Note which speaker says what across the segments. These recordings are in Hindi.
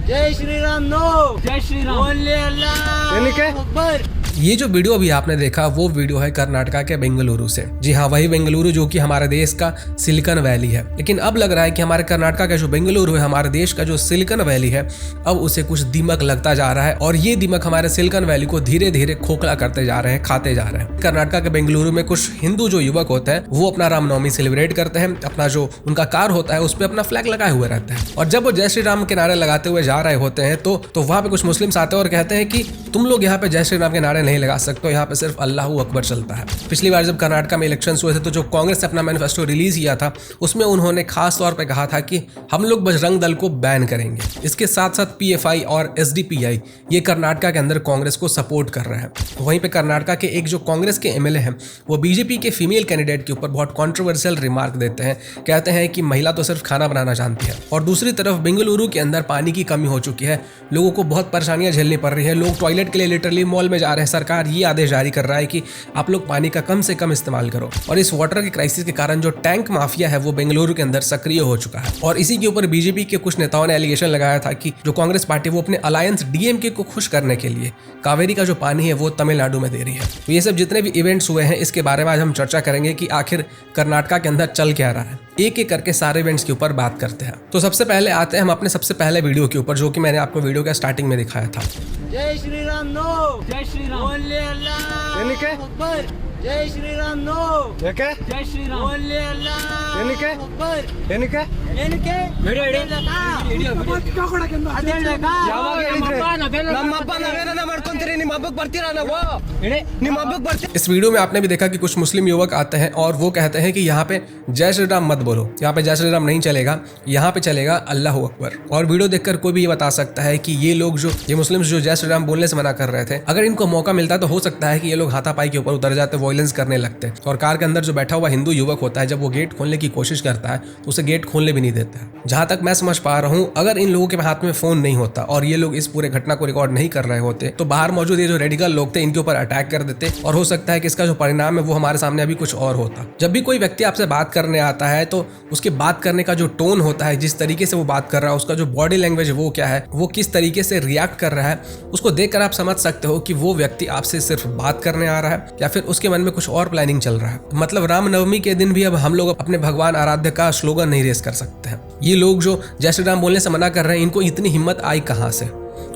Speaker 1: जय श्री राम। नो जय श्री राम। बोले अल्लाह अकबर।
Speaker 2: ये जो वीडियो अभी आपने देखा वो वीडियो है कर्नाटका के बेंगलुरु से। जी हाँ, वही बेंगलुरु जो कि हमारे देश का सिलिकॉन वैली है। लेकिन अब लग रहा है कि हमारे कर्नाटका का जो बेंगलुरु है, हमारे देश का जो सिलिकॉन वैली है, अब उसे कुछ दीमक लगता जा रहा है और ये दीमक हमारे सिलिकॉन वैली को धीरे धीरे खोखला करते जा रहे हैं, खाते जा रहे हैं। कर्नाटका के बेंगलुरु में कुछ हिंदू जो युवक होते हैं वो अपना रामनवमी सेलिब्रेट करते हैं, अपना जो उनका कार होता है उस पर अपना फ्लैग लगाए हुए रहते हैं और जब वो जय श्री राम के नारे लगाते हुए जा रहे होते हैं तो वहां पे कुछ मुस्लिम्स आते हैं और कहते हैं कि तुम लोग यहाँ पे जय श्री राम के नारे नहीं लगा सकते, यहाँ पे सिर्फ अल्लाह अकबर चलता है। पिछली बार जब कर्नाटका में इलेक्शंस हुए थे तो जो कांग्रेस ने अपना मैनिफेस्टो रिलीज किया था उसमें उन्होंने खास तौर पे कहा था कि हम लोग बजरंग दल को बैन करेंगे। इसके साथ साथ पीएफआई और एसडीपीआई ये कर्नाटका के अंदर कांग्रेस को सपोर्ट कर रहे हैं। वहीं पे कर्नाटका के एक जो कांग्रेस के एमएलए हैं वो बीजेपी के फीमेल कैंडिडेट के ऊपर बहुत कॉन्ट्रोवर्शियल रिमार्क देते हैं, कहते हैं कि महिला तो सिर्फ खाना बनाना जानती है। और दूसरी तरफ बेंगलुरु के अंदर पानी की कमी हो चुकी है, लोगों को बहुत परेशानियां झेलनी पड़ रही है, लोग टॉयलेट के लिए लिटरली मॉल में जा रहे हैं। सरकार ये आदेश जारी कर रहा है कि आप लोग पानी का कम से कम इस्तेमाल करो। और इस वाटर की क्राइसिस के कारण जो टैंक माफिया है वो बेंगलुरु के अंदर सक्रिय हो चुका है। और इसी के ऊपर बीजेपी के कुछ नेताओं ने एलिगेशन लगाया था कि जो कांग्रेस पार्टी वो अपने अलायंस डीएमके को खुश करने के लिए कावेरी का जो पानी है वो तमिलनाडु में दे रही है। तो ये सब जितने भी इवेंट्स हुए हैं इसके बारे में आज हम चर्चा करेंगे कि आखिर कर्नाटका के अंदर चल क्या रहा है। एक एक करके सारे इवेंट्स के ऊपर बात करते हैं। तो सबसे पहले आते हैं हम अपने सबसे पहले वीडियो के ऊपर जो कि मैंने आपको वीडियो के स्टार्टिंग में दिखाया था।
Speaker 1: जय श्री राम। नो जय श्री राम। बोले अल्लाह अकबर। जय श्री राम। नो जय श्री राम। बोले अल्लाह अकबर।
Speaker 2: इस वीडियो में आपने भी देखा कि कुछ मुस्लिम युवक आते हैं और वो कहते हैं कि यहाँ पे जय श्री राम मत बोलो, यहाँ पे जय श्री राम नहीं चलेगा, यहाँ पे चलेगा अल्लाह अकबर। और वीडियो देखकर कोई भी ये बता सकता है कि ये लोग ये मुस्लिम्स जो जय श्री राम बोलने से मना कर रहे थे, अगर इनको मौका मिलता तो हो सकता है कि ये लोग हाथापाई के ऊपर उतर जाते, वायलेंस करने लगते। और कार के अंदर जो बैठा हुआ हिंदू युवक होता है जब वो गेट खोलने की कोशिश करता है तो उसे गेट खोलने भी नहीं देता है। जहां तक मैं समझ पा रहा हूँ, अगर इन लोगों के हाथ में फोन नहीं होता और ये लोग इस पूरे घटना को रिकॉर्ड नहीं कर रहे होते तो बाहर मौजूद ये जो रेडिकल लोग थे इनके ऊपर अटैक कर देते और हो सकता है कि इसका जो परिणाम है वो हमारे सामने अभी कुछ और होता। जब भी कोई व्यक्ति आपसे बात करने आता है तो उसके बात करने का जो टोन होता है, जिस तरीके से वो बात कर रहा है, उसका जो बॉडी लैंग्वेज वो क्या है, वो किस तरीके से रिएक्ट कर रहा है, उसको देखकर आप समझ सकते हो कि वो व्यक्ति आपसे सिर्फ बात करने आ रहा है या फिर उसके मन में कुछ और प्लानिंग चल रहा है। मतलब रामनवमी के दिन भी अब हम लोग अपने भगवान आराध्य का स्लोगन नहीं रेस कर सकते हैं। ये लोग जो जय श्री राम बोलने से मना कर रहे हैं, इनको इतनी हिम्मत आई कहां से?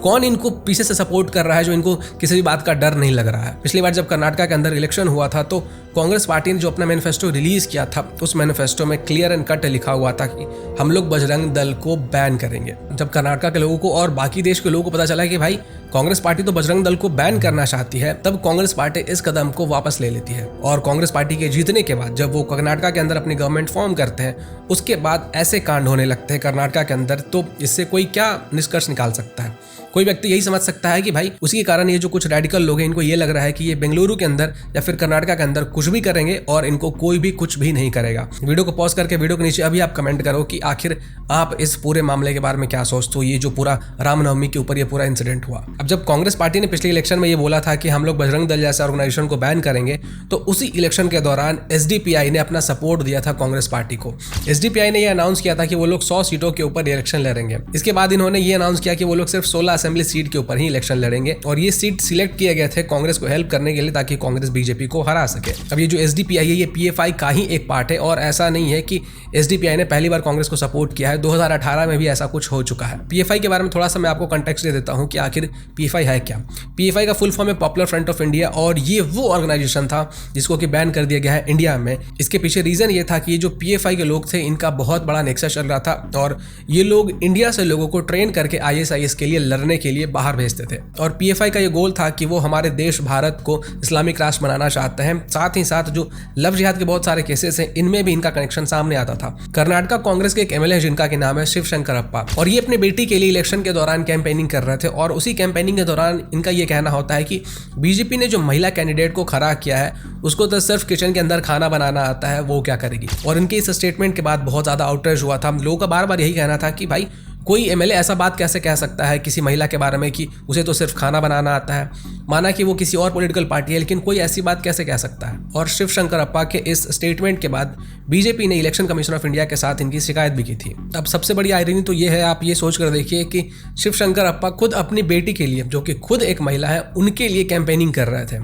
Speaker 2: कौन इनको पीछे से सपोर्ट कर रहा है जो इनको किसी भी बात का डर नहीं लग रहा है? पिछली बार जब कर्नाटका के अंदर इलेक्शन हुआ था तो कांग्रेस पार्टी ने जो अपना मैनिफेस्टो रिलीज किया था उस मैनिफेस्टो में क्लियर एंड कट लिखा हुआ था कि हम लोग बजरंग दल को बैन करेंगे। जब कर्नाटका के लोगों को और बाकी देश के लोगों को पता चला कि भाई कांग्रेस पार्टी तो बजरंग दल को बैन करना चाहती है, तब कांग्रेस पार्टी इस कदम को वापस ले लेती है। और कांग्रेस पार्टी के जीतने के बाद जब वो कर्नाटका के अंदर अपनी गवर्नमेंट फॉर्म करते हैं उसके बाद ऐसे कांड होने लगते हैं कर्नाटका के अंदर। तो इससे कोई क्या निष्कर्ष निकाल सकता है? कोई व्यक्ति यही समझ सकता है कि भाई उसी के कारण ये जो कुछ रेडिकल लोग हैं इनको ये लग रहा है कि ये बेंगलुरु के अंदर या फिर कर्नाटका के अंदर कुछ भी करेंगे और इनको कोई भी कुछ भी नहीं करेगा। वीडियो को पॉज करके वीडियो के नीचे अभी आप कमेंट करो कि आखिर आप इस पूरे मामले के बारे में क्या सोचते हो, ये जो पूरा रामनवमी के ऊपर ये पूरा इंसिडेंट हुआ। अब जब कांग्रेस पार्टी ने पिछले इलेक्शन में ये बोला था कि हम लोग बजरंग दल जैसे ऑर्गेनाइजेशन को बैन करेंगे तो उसी इलेक्शन के दौरान एसडीपीआई ने अपना सपोर्ट दिया था कांग्रेस पार्टी को। एसडीपीआई ने ये अनाउंस किया था कि वो लोग 100 सीटों के ऊपर इलेक्शन लड़ेंगे। इसके बाद इन्होंने ये अनाउंस किया कि वो लोग सिर्फ 16 असेंबली सीट के ऊपर इलेक्शन लड़ेंगे और ये सीट सिलेक्ट किए गए थे कांग्रेस को हेल्प करने के लिए ताकि कांग्रेस बीजेपी को हरा सके। अब ये जो एसडीपीआई है ये पीएफआई का ही एक पार्ट है और ऐसा नहीं है कि एसडीपीआई ने पहली बार कांग्रेस को सपोर्ट किया है, 2018 में भी ऐसा कुछ हो चुका है। पीएफआई के बारे में थोड़ा सा मैं आपको कॉन्टेक्स्ट दे देता हूं कि आखिर पीएफआई है क्या। पीएफआई का फुल फॉर्म है पॉपुलर फ्रंट ऑफ इंडिया और ये वो ऑर्गेनाइजेशन था जिसको कि बैन कर दिया गया है इंडिया में। इसके पीछे रीजन ये था कि ये जो पीएफआई के लोग थे इनका बहुत बड़ा नेक्सस चल रहा था और ये लोग इंडिया से लोगों को ट्रेन करके आईएसआईएस के लिए लड़ने के लिए बाहर भेजते थे। और पीएफआई का ये गोल था कि वो हमारे देश भारत को इस्लामिक राष्ट्र बनाना चाहते हैं। साथ ही साथ जो लव जिहाद के बहुत सारे केसेस हैं इनमें भी इनका कनेक्शन सामने आता था। कर्नाटका कांग्रेस के एक एमएलए जिनका के नाम है शिव शंकरप्पा और ये अपनी बेटी के लिए इलेक्शन के दौरान कैंपेनिंग कर रहे थे और उसी कैंपेनिंग के दौरान इनका ये कहना होता है कि बीजेपी ने जो महिला कैंडिडेट को खड़ा किया है उसको तो सिर्फ किचन के अंदर खाना बनाना आता है, वो क्या करेगी। और इनके इस स्टेटमेंट के बाद बहुत ज्यादा आउटरीच हुआ था। लोगों का बार बार यही कहना था कि भाई कोई एमएलए ऐसा बात कैसे कह सकता है किसी महिला के बारे में कि उसे तो सिर्फ खाना बनाना आता है, माना कि वो किसी और पॉलिटिकल पार्टी है, लेकिन कोई ऐसी बात कैसे कह सकता है। और शिव शंकरप्पा के इस स्टेटमेंट के बाद बीजेपी ने इलेक्शन कमीशन ऑफ इंडिया के साथ इनकी शिकायत भी की थी। अब सबसे बड़ी आयरनी तो ये है, आप ये सोच कर देखिए कि शिव शंकरप्पा खुद अपनी बेटी के लिए, जो कि खुद एक महिला है, उनके लिए कैंपेनिंग कर रहे थे,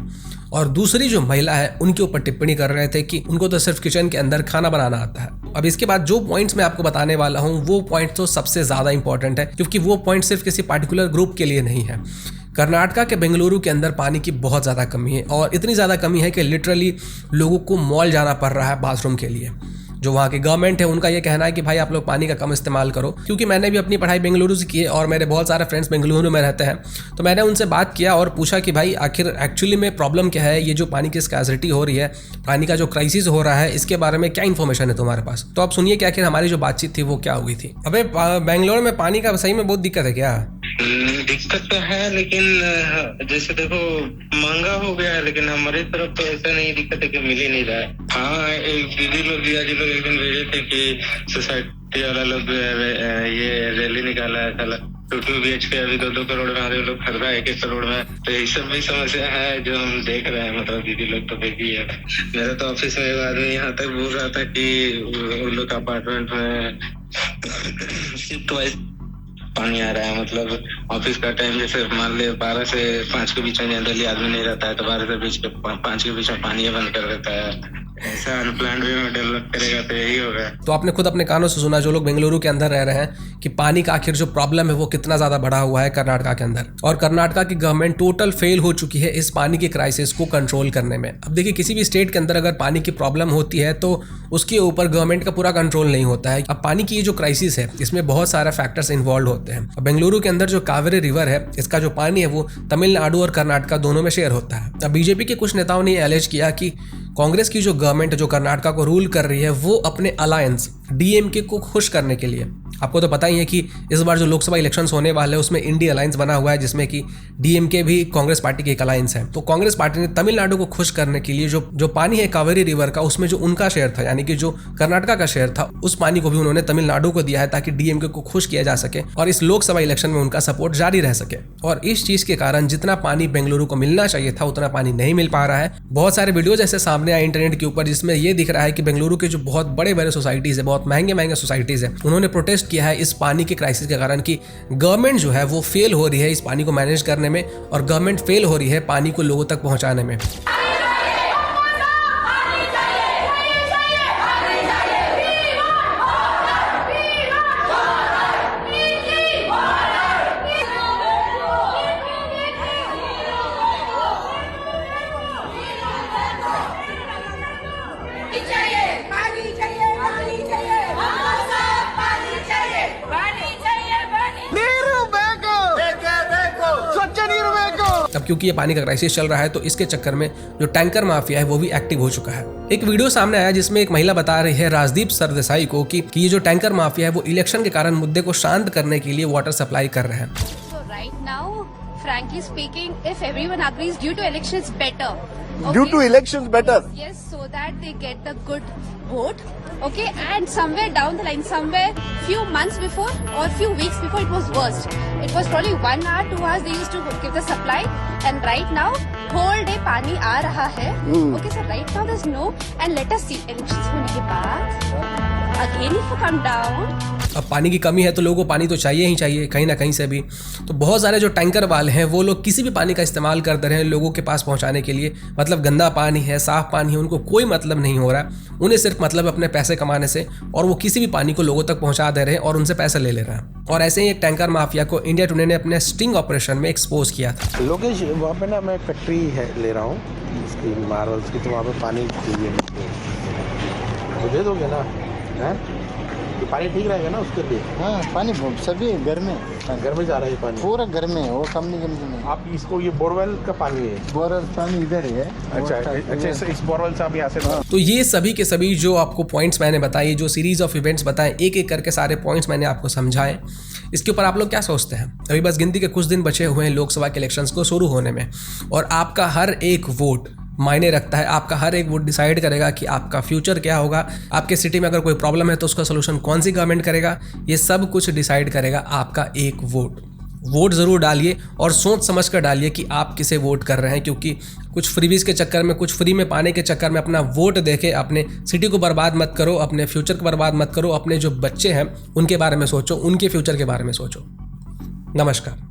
Speaker 2: और दूसरी जो महिला है उनके ऊपर टिप्पणी कर रहे थे कि उनको तो सिर्फ किचन के अंदर खाना बनाना आता है। अब इसके बाद जो पॉइंट्स मैं आपको बताने वाला हूँ वो पॉइंट तो सबसे ज़्यादा इंपॉर्टेंट है, क्योंकि वो पॉइंट सिर्फ किसी पार्टिकुलर ग्रुप के लिए नहीं है। कर्नाटका के बेंगलुरु के अंदर पानी की बहुत ज़्यादा कमी है, और इतनी ज़्यादा कमी है कि लिटरली लोगों को मॉल जाना पड़ रहा है बाथरूम के लिए। जो वहाँ की गवर्नमेंट है उनका ये कहना है कि भाई आप लोग पानी का कम इस्तेमाल करो, क्योंकि मैंने भी अपनी पढ़ाई बेंगलुरु से की है और मेरे बहुत सारे फ्रेंड्स बेंगलुरु में रहते हैं। तो मैंने उनसे बात किया और पूछा कि भाई आखिर एक्चुअली में प्रॉब्लम क्या है, ये जो पानी की स्कैर्सिटी हो रही है, पानी का जो क्राइसिस हो रहा है, इसके बारे में क्या इन्फॉर्मेशन है तुम्हारे पास। तो आप सुनिए कि आखिर हमारी जो बातचीत थी वो क्या हुई थी। अबे बेंगलोर में पानी का सही में बहुत दिक्कत है क्या?
Speaker 3: दिक्कत तो है, लेकिन जैसे देखो महंगा हो गया है, लेकिन हमारी तरफ तो ऐसा नहीं दिक्कत है कि मिल ही नहीं रहा है। हाँ, एक दीदी लोग जी लोग एक दिन भेजे थे कि सोसाइटी वाला लोग ये रैली निकाला है, 2 BHK अभी 2 करोड़ में आधे लोग खरीदा 1 करोड़ में। तो ये सब भी समस्या है जो हम देख रहे हैं। मतलब दीदी लोग तो भेजी है। मेरे तो ऑफिस में एक आदमी यहाँ तक बोल रहा था कि उन लोग अपार्टमेंट में शिफ्ट वाइज पानी आ रहा है। मतलब ऑफिस का टाइम जैसे मान ले 12 से 5 के बीच में जनरली आदमी नहीं रहता है, तो 12 से 5 के बीच में पानी बंद कर देता है। ऐसा अनप्लान्ड वे में डेवलप करेगा तो यही होगा।
Speaker 2: तो आपने खुद अपने कानों से सुना, जो लोग बेंगलुरु के अंदर रह रहे हैं, कि पानी का आखिर जो प्रॉब्लम है वो कितना ज़्यादा बढ़ा हुआ है कर्नाटका के अंदर। और कर्नाटका की गवर्नमेंट टोटल फेल हो चुकी है इस पानी की क्राइसिस को कंट्रोल करने में। अब देखिए, किसी भी स्टेट के अंदर अगर पानी की प्रॉब्लम होती है तो उसके ऊपर गवर्नमेंट का पूरा कंट्रोल नहीं होता है। अब पानी की ये जो क्राइसिस है, इसमें बहुत सारे फैक्टर्स इन्वॉल्व होते हैं। अब बेंगलुरु के अंदर जो कावेरी रिवर है, इसका जो पानी है वो तमिलनाडु और कर्नाटका दोनों में शेयर होता है। अब बीजेपी के कुछ नेताओं ने एलिज किया कि कांग्रेस की जो गवर्नमेंट जो कर्नाटका को रूल कर रही है, वो अपने अलायंस डीएमके को खुश करने के लिए, आपको तो पता ही है कि इस बार जो लोकसभा इलेक्शंस होने वाले हैं उसमें इंडी अलायंस बना हुआ है, जिसमें कि डीएमके भी कांग्रेस पार्टी की एक अलायंस है। तो कांग्रेस पार्टी ने तमिलनाडु को खुश करने के लिए जो पानी है कावेरी रिवर का, उसमें जो उनका शेयर था, यानी कि जो कर्नाटका का शेयर था, उस पानी को भी उन्होंने तमिलनाडु को दिया है ताकि डीएमके को खुश किया जा सके और इस लोकसभा इलेक्शन में उनका सपोर्ट जारी रह सके। और इस चीज के कारण जितना पानी बेंगलुरु को मिलना चाहिए था उतना पानी नहीं मिल पा रहा है। बहुत सारे वीडियोज ऐसे सामने आए इंटरनेट के ऊपर जिसमें यह दिख रहा है कि बेंगलुरु के जो बहुत बड़े बड़े सोसाइटीज है, बहुत महंगे सोसाइटीज है, उन्होंने प्रोटेस्ट किया है इस पानी के क्राइसिस के कारण कि गवर्नमेंट जो है वो फेल हो रही है इस पानी को मैनेज करने में, और गवर्नमेंट फेल हो रही है पानी को लोगों तक पहुंचाने में। अब क्योंकि ये पानी का क्राइसिस चल रहा है तो इसके चक्कर में जो टैंकर माफिया है वो भी एक्टिव हो चुका है। एक वीडियो सामने आया जिसमें एक महिला बता रही है राजदीप सरदेसाई को कि ये जो टैंकर माफिया है वो इलेक्शन के कारण मुद्दे को शांत करने के लिए वाटर सप्लाई कर रहे हैं।
Speaker 4: So right now, frankly speaking, if everyone agrees due to elections better. Okay?
Speaker 5: Due to elections better.
Speaker 4: Yes, so that they get the good vote. Okay, and somewhere down the line, somewhere few months before or few weeks before, it was worst. It was probably 1 hour, 2 hours they used to give the supply, and right now whole day पानी आ रहा है. Okay, so right now there's no, and let us see elections होने के बाद again if you come down.
Speaker 2: अब पानी की कमी है तो लोगों को पानी तो चाहिए ही चाहिए कहीं ना कहीं से भी। तो बहुत सारे जो टैंकर वाले हैं वो लोग किसी भी पानी का इस्तेमाल करते रहे लोगों के पास पहुंचाने के लिए। मतलब गंदा पानी है, साफ पानी है, उनको कोई मतलब नहीं हो रहा, उन्हें सिर्फ मतलब अपने पैसे कमाने से, और वो किसी भी पानी को लोगों तक पहुंचा दे रहे हैं और उनसे पैसे ले रहे हैं। और ऐसे ही एक टैंकर माफिया को इंडिया टुडे ने अपने स्टिंग ऑपरेशन में एक्सपोज किया था।
Speaker 5: लोकेश, वहाँ पे ना मैं फैक्ट्री है ले रहा हूँ इसकी मार्बल्स की, तो वहाँ पे पानी चाहिए मुझे, दे दोगे ना? है तो पानी ठीक रहेगा ना उसके लिए?
Speaker 6: हाँ, पानी सभी घर में
Speaker 5: जा रहा है पानी
Speaker 6: पूरा घर में, वो कंपनी में।
Speaker 5: आप इसको, ये बोरवेल का पानी है?
Speaker 6: बोरवेल पानी इधर है।
Speaker 5: अच्छा, इस बोरवेल से आप यहाँ से।
Speaker 2: तो ये सभी के सभी जो आपको पॉइंट्स मैंने बताए, जो सीरीज ऑफ इवेंट्स बताए, एक एक करके सारे पॉइंट्स मैंने आपको समझाए। इसके ऊपर आप लोग क्या सोचते हैं? अभी बस गिनती के कुछ दिन बचे हुए हैं लोकसभा के इलेक्शंस को शुरू होने में, और आपका हर एक वोट मायने रखता है। आपका हर एक वोट डिसाइड करेगा कि आपका फ्यूचर क्या होगा, आपके सिटी में अगर कोई प्रॉब्लम है तो उसका सोल्यूशन कौन सी गवर्नमेंट करेगा, ये सब कुछ डिसाइड करेगा आपका एक वोट। वोट ज़रूर डालिए और सोच समझ कर डालिए कि आप किसे वोट कर रहे हैं, क्योंकि कुछ फ्रीबीज के चक्कर में, कुछ फ्री में पाने के चक्कर में अपना वोट देके अपने सिटी को बर्बाद मत करो, अपने फ्यूचर को बर्बाद मत करो। अपने जो बच्चे हैं उनके बारे में सोचो, उनके फ्यूचर के बारे में सोचो। नमस्कार।